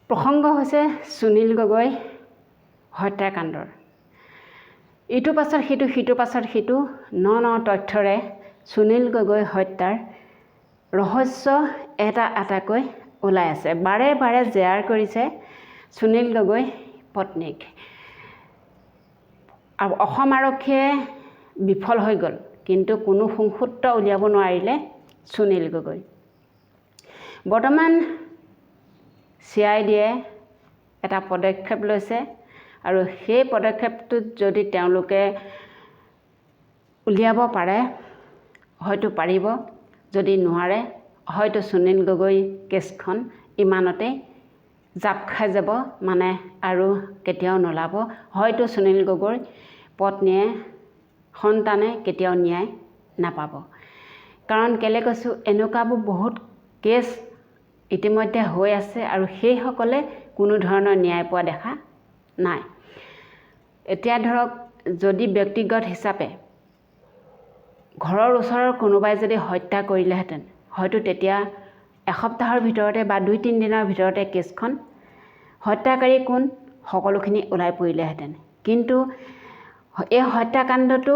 প্ৰসংগ হৈছে সুনীল গগৈ হত্যাকাণ্ডৰ। ইটোৰ পাছত সিটো সিটোৰ পাছত সিটো ন তথ্যৰে সুনীল গগৈ হত্যাৰ ৰহস্য এটা এটাকৈ ওলাই আছে। বাৰে বাৰে জেয়াৰ কৰিছে সুনীল গগৈ পত্নীক। অসম আৰক্ষীয়ে বিফল হৈ গ'ল, কিন্তু কোনো সংসূত্ৰ উলিয়াব নোৱাৰিলে সুনীল গগৈ। বৰ্তমান CIDয়ে এটা পদক্ষেপ লৈছে আৰু সেই পদক্ষেপটোত যদি তেওঁলোকে উলিয়াব পাৰে হয়তো পাৰিব, যদি নোৱাৰে হয়তো সুনীল গগৈ কেছখন ইমানতে জাপ খাই যাব, মানে আৰু কেতিয়াও নোলাব। হয়তো সুনীল গগৈৰ পত্নীয়ে সন্তানে কেতিয়াও ন্যায় নাপাব। কাৰণ কেলে কৈছোঁ, এনেকুৱাবোৰ বহুত কেছ ইতিমধ্যে হৈ আছে আৰু সেইসকলে কোনো ধৰণৰ ন্যায় পোৱা দেখা নাই। এতিয়া ধৰক, যদি ব্যক্তিগত হিচাপে ঘৰৰ ওচৰৰ কোনোবাই যদি হত্যা কৰিলেহেঁতেন, হয়তো তেতিয়া এসপ্তাহৰ ভিতৰতে বা 2-3 দিনৰ ভিতৰতে কেছখন হত্যাকাৰী কোন সকলোখিনি ওলাই পৰিলেহেঁতেন। কিন্তু এই হত্যাকাণ্ডটো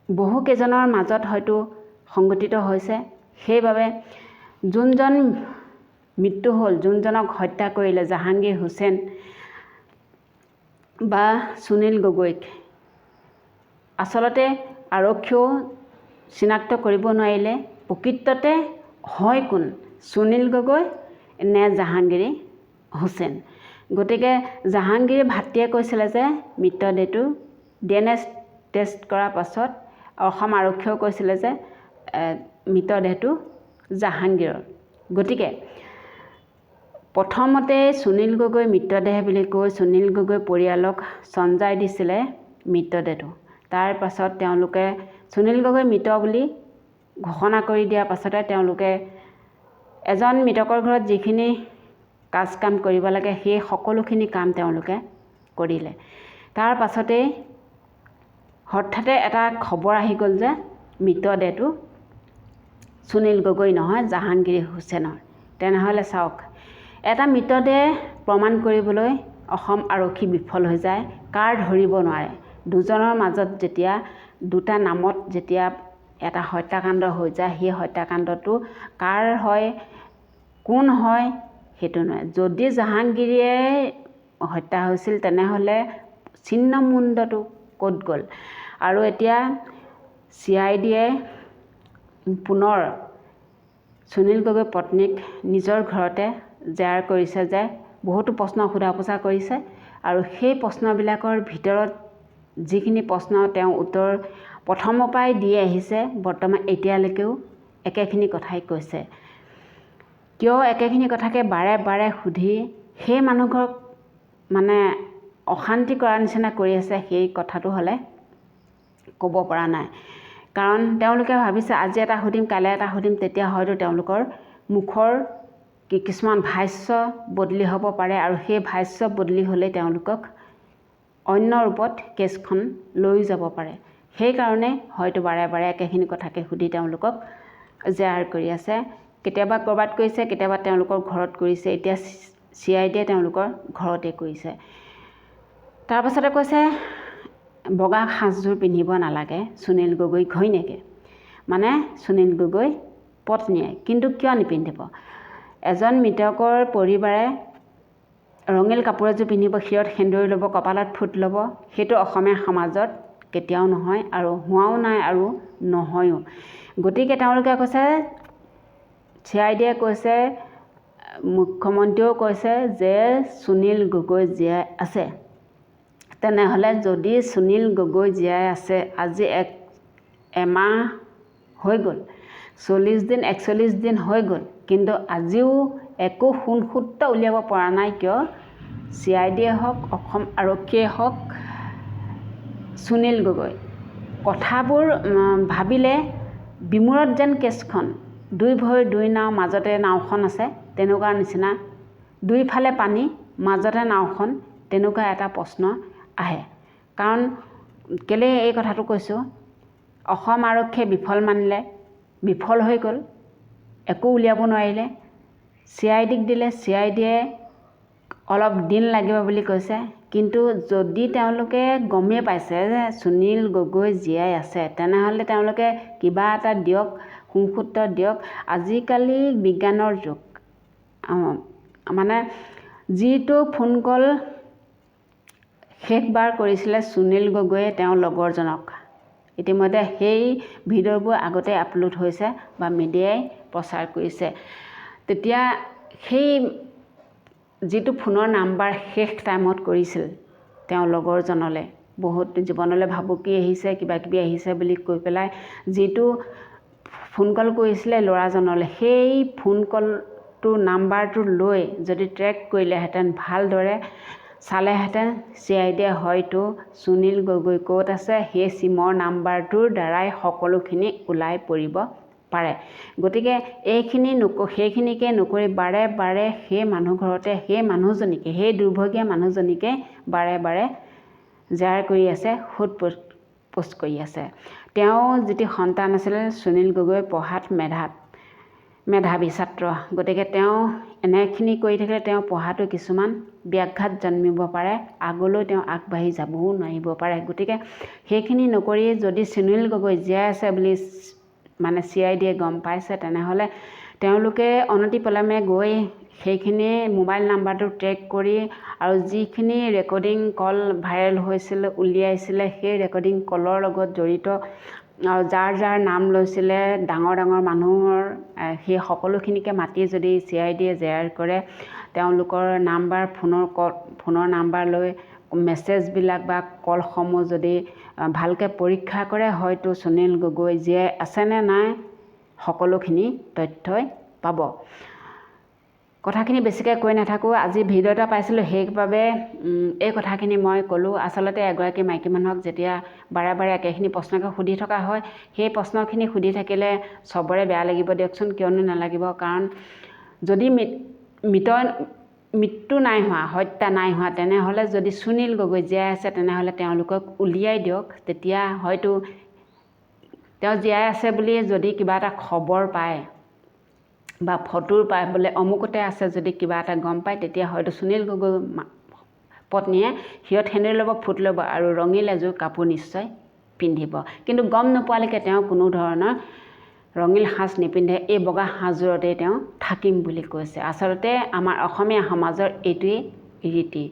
বহুকেইজনৰ মাজত হয়তো সংঘটিত হৈছে। সেইবাবে যোনজন মৃত্যু হ'ল, যোনজনক হত্যা কৰিলে জাহাংগীৰ হুছেইন বা সুনীল গগৈক, আচলতে আৰক্ষীয়েও চিনাক্ত কৰিব নোৱাৰিলে প্ৰকৃততে হয় কোন, সুনীল গগৈ নে জাহাংগীৰ হুছেইন। গতিকে জাহাংগীৰ ভাতৃয়ে কৈছিলে যে মৃতদেহটো DNA টেষ্ট কৰাৰ পাছত অসম আৰক্ষীয়েও কৈছিলে যে মৃতদেহটো জাহাংগীৰৰ। গতিকে প্ৰথমতে সুনীল গগৈ মৃতদেহ বুলি কৈ সুনীল গগৈ পৰিয়ালক চঞ্জাই দিছিলে মৃতদেহটো। তাৰ পাছত তেওঁলোকে সুনীল গগৈ মৃত বুলি ঘোষণা কৰি দিয়াৰ পাছতে তেওঁলোকে এজন মৃতকৰ ঘৰত যিখিনি কাজ কাম কৰিব লাগে সেই সকলোখিনি কাম তেওঁলোকে কৰিলে। তাৰ পাছতেই হঠাতে এটা খবৰ আহি গ'ল যে মৃতদেহটো সুনীল গগৈ নহয়, জাহাংগীৰ হুছেইনৰ। তেনেহ'লে চাওক, এটা মৃতদেহ প্ৰমাণ কৰিবলৈ অসম আৰক্ষী বিফল হৈ যায়, কাৰ ধৰিব নোৱাৰে। দুজনৰ মাজত যেতিয়া দুটা নামত যেতিয়া এটা হত্যাকাণ্ড হৈ যায়, সেই হত্যাকাণ্ডটো কাৰ হয় কোন হয় সেইটো নহয়। যদি জাহাংগীৰে হত্যা হৈছিল তেনেহ'লে ছিন্নমূণ্ডটো ক'ত গ'ল? আৰু এতিয়া CIDয়ে পুনৰ সুনীল গগৈ পত্নীক নিজৰ ঘৰতে জেয়াৰ কৰিছে যে বহুতো প্ৰশ্ন সোধা পোছা কৰিছে, আৰু সেই প্ৰশ্নবিলাকৰ ভিতৰত যিখিনি প্ৰশ্ন তেওঁ উত্তৰ প্ৰথমৰ পৰাই দি আহিছে, বৰ্তমান এতিয়ালৈকেও একেখিনি কথাই কৈছে। কিয় একেখিনি কথাকে বাৰে বাৰে সুধি সেই মানুহঘৰক মানে অশান্তি কৰাৰ নিচিনা কৰি আছে, সেই কথাটো হ'লে ক'ব পৰা নাই। কাৰণ তেওঁলোকে ভাবিছে আজি এটা সুধিম কাইলৈ এটা সুধিম, তেতিয়া হয়তো তেওঁলোকৰ মুখৰ কিছুমান ভাষ্য বদলি হ'ব পাৰে, আৰু সেই ভাষ্য বদলি হ'লে তেওঁলোকক অন্য ৰূপত কেছখন লৈ যাব পাৰে। সেইকাৰণে হয়তো বাৰে বাৰে একেখিনি কথাকে সুধি তেওঁলোকক জেয়াৰ কৰি আছে। কেতিয়াবা ক'ৰবাত কৰিছে, কেতিয়াবা তেওঁলোকৰ ঘৰত কৰিছে, এতিয়া CIDয়ে তেওঁলোকৰ ঘৰতে কৰিছে। তাৰপাছতে কৈছে বগা সাজযোৰ পিন্ধিব নালাগে সুনীল গগৈ ঘৈণীয়েকে, মানে সুনীল গগৈ পত্নীয়ে। কিন্তু কিয় নিপিন্ধিব? এজন মৃতকৰ পৰিবাৰে ৰঙীল কাপোৰ এযোৰ পিন্ধিব, শিৰত সেন্দুৰ ল'ব, কপালত ফুট ল'ব, সেইটো অসমীয়া সমাজত কেতিয়াও নহয় আৰু হোৱাও নাই আৰু নহয়ও। গতিকে তেওঁলোকে কৈছে, CIDয়ে কৈছে, মুখ্যমন্ত্ৰীয়েও কৈছে যে সুনীল গগৈ জীয়াই আছে। তেনেহ'লে যদি সুনীল গগৈ জীয়াই আছে, আজি এমাহ হৈ গ'ল, 40 দিন 41 দিন হৈ গ'ল, কিন্তু আজিও একো সোণসূত্ৰ উলিয়াব পৰা নাই। কিয়? CIDয়ে হওক, অসম আৰক্ষীয়ে হওক, সুনীল গগৈ কথাবোৰ ভাবিলে বিমূৰত যেন কেছখন, দুই ভৰি দুই নাও, মাজতে নাওখন আছে, তেনেকুৱা নিচিনা, দুইফালে পানী মাজতে নাওখন, তেনেকুৱা এটা প্ৰশ্ন আহে। কাৰণ কেলে এই কথাটো কৈছোঁ, অসম আৰক্ষীয়ে বিফল মানিলে, বিফল হৈ গ'ল, একো উলিয়াব নোৱাৰিলে, CIDক দিলে, CIDয়ে অলপ দিন লাগিব বুলি কৈছে। কিন্তু যদি তেওঁলোকে গমেই পাইছে যে সুনীল গগৈ জীয়াই আছে, তেনেহ'লে তেওঁলোকে কিবা এটা দিয়ক, সংসূত্ৰ দিয়ক। আজিকালি বিজ্ঞানৰ যুগ, মানে যিটো ফোন কল শেষবাৰ কৰিছিলে সুনীল গগৈয়ে তেওঁৰ লগৰজনক, ইতিমধ্যে সেই ভিডিঅ'বোৰ আগতে আপলোড হৈছে বা মিডিয়াই প্ৰচাৰ কৰিছে। তেতিয়া সেই যিটো ফোনৰ নাম্বাৰ শেষ টাইমত কৰিছিল তেওঁৰ লগৰজনলৈ, বহুত জীৱনলৈ ভাবুকি আহিছে, কিবাকিবি আহিছে বুলি কৈ পেলাই যিটো ফোন কল কৰিছিলে ল'ৰাজনলৈ, সেই ফোন কলটোৰ নাম্বাৰটো লৈ যদি ট্ৰেক কৰিলেহেঁতেন, ভালদৰে চালেহেঁতেন, CIDয়ে হয়তো সুনীল গগৈ ক'ত আছে সেই চিমৰ নাম্বাৰটোৰ দ্বাৰাই সকলোখিনি ওলাই পৰিব পাৰে। গতিকে সেইখিনিকে নকৰি বাৰে বাৰে সেই মানুহ ঘৰতে সেই মানুহজনীকে, সেই দুৰ্ভগীয়া মানুহজনীকে বাৰে বাৰে জেৰ কৰি আছে, সোধ-পোছ কৰি আছে। তেওঁ যিটো সন্তান আছিলে, সুনীল গগৈ পঢ়াত মেধাৱী ছাত্ৰ। গতিকে তেওঁ এনেখিনি কৰি থাকিলে তেওঁ পঢ়াটো কিছুমান ব্যাঘাত জন্মিব পাৰে, আগলৈ তেওঁ আগবাঢ়ি যাবও নোৱাৰিব পাৰে। গতিকে সেইখিনি নকৰি যদি সুনীল গগৈ জীয়াই আছে বুলি মানে CIDয়ে গম পাইছে, তেনেহ'লে তেওঁলোকে অনতিপলমে গৈ সেইখিনি মোবাইল নাম্বাৰটো ট্ৰেক কৰি আৰু যিখিনি ৰেকৰ্ডিং কল ভাইৰেল হৈছিল, উলিয়াইছিলে, সেই ৰেকৰ্ডিং কলৰ লগত জড়িত আৰু যাৰ যাৰ নাম লৈছিলে ডাঙৰ ডাঙৰ মানুহৰ, সেই সকলোখিনিকে মাতি যদি CIDয়ে জেৰ কৰে, তেওঁলোকৰ নাম্বাৰ, ফোনৰ নাম্বাৰ লৈ মেছেজবিলাক বা কলসমূহ যদি ভালকৈ পৰীক্ষা কৰে, হয়তো সুনীল গগৈ জীয়াই আছেনে নাই সকলোখিনি তথ্যই পাব। কথাখিনি বেছিকৈ কৈ নাথাকোঁ। আজি ভিডিঅ' এটা পাইছিলোঁ, সেইবাবে এই কথাখিনি মই ক'লোঁ। আচলতে এগৰাকী মাইকী মানুহক যেতিয়া বাৰে বাৰে একেখিনি প্ৰশ্নকে সুধি থকা হয়, সেই প্ৰশ্নখিনি সুধি থাকিলে চবৰে বেয়া লাগিব দিয়কচোন, কিয়নো নালাগিব। কাৰণ যদি মৃত্যু নাই হোৱা, হত্যা নাই হোৱা, তেনেহ'লে যদি সুনীল গগৈ জীয়াই আছে, তেনেহ'লে তেওঁলোকক উলিয়াই দিয়ক। তেতিয়া হয়তো তেওঁ জীয়াই আছে বুলি যদি কিবা এটা খবৰ পায় বা ফটোৰ পায়, বোলে অমুকতে আছে, যদি কিবা এটা গম পায়, তেতিয়া হয়তো সুনীল গগৈ পত্নীয়ে সিহঁত সেন্দুৰ ল'ব, ফুট ল'ব আৰু ৰঙিল এযোৰ কাপোৰ নিশ্চয় পিন্ধিব। কিন্তু গম নোপোৱালৈকে তেওঁ কোনো ধৰণৰ ৰঙিল সাজ নিপিন্ধে, এই বগা সাজযোৰতেই তেওঁ থাকিম বুলি কৈছে। আচলতে আমাৰ অসমীয়া সমাজৰ এইটোৱেই ৰীতি।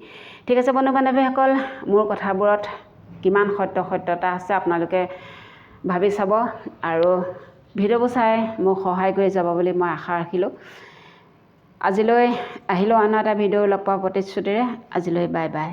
ঠিক আছে বন্ধু বান্ধৱীসকল, মোৰ কথাবোৰত কিমান সত্যতা আছে আপোনালোকে ভাবি চাব আৰু ভিডিঅ'বোৰ চাই মোক সহায় কৰি যাব বুলি মই আশা ৰাখিলোঁ। আজিলৈ আহিলোঁ আন এটা ভিডিঅ' লগ পোৱাৰ প্ৰতিশ্ৰুতিৰে। আজিলৈ বাই বাই।